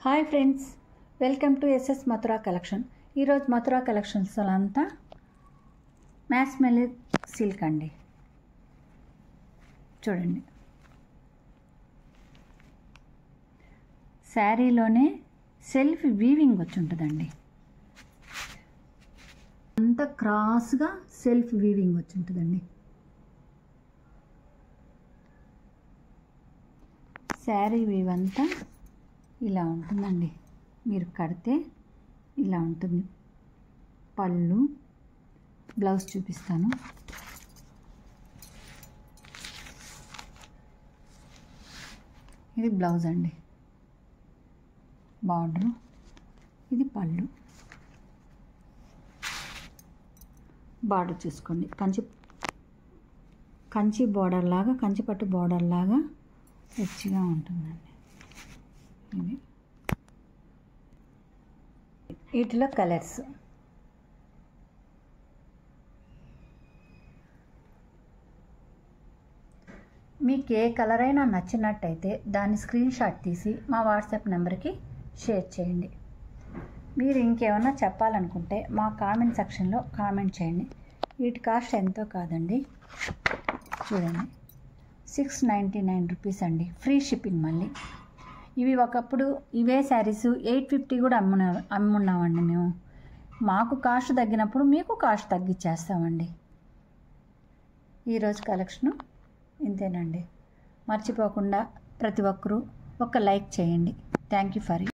Hi friends, welcome to SS Mathura collection. ఈరోజు Mathura collections అంతా మ్యాస్మెల్ silk అండి. చూడండి, శారీలోనే సెల్ఫ్ వీవింగ్ వచ్చి ఉంటుందండి. అంతా క్రాస్గా సెల్ఫ్ వీవింగ్ వచ్చి ఉంటుందండి. శారీ వీవ్ అంతా ఇలా ఉంటుందండి. మీరు కడితే ఇలా ఉంటుంది. పళ్ళు, బ్లౌజ్ చూపిస్తాను. ఇది బ్లౌజ్ అండి, బార్డరు. ఇది పళ్ళు. బార్డర్ చూసుకోండి, కంచి బార్డర్ లాగా, కంచిపట్టు బార్డర్ లాగా రిచ్గా ఉంటుందండి. ఇది వీటిలో కలర్స్ మీకు ఏ కలర్ అయినా నచ్చినట్టయితే దాన్ని స్క్రీన్ షాట్ తీసి మా వాట్సాప్ నెంబర్కి షేర్ చేయండి. మీరు ఇంకేమైనా చెప్పాలనుకుంటే మా కామెంట్ సెక్షన్లో కామెంట్ చేయండి. వీటి కాస్ట్ ఎంతో కాదండి, చూడండి, 699 రూపీస్ అండి, ఫ్రీ షిప్పింగ్. మళ్ళీ ఇవి ఒకప్పుడు ఇవే శారీస్ 850 కూడా అమ్మున్నామండి మేము. మాకు కాస్ట్ తగ్గినప్పుడు మీకు కాస్ట్ తగ్గించేస్తామండి. ఈరోజు కలెక్షను ఇంతేనండి. మర్చిపోకుండా ప్రతి ఒక్కరూ ఒక లైక్ చేయండి. Thank you for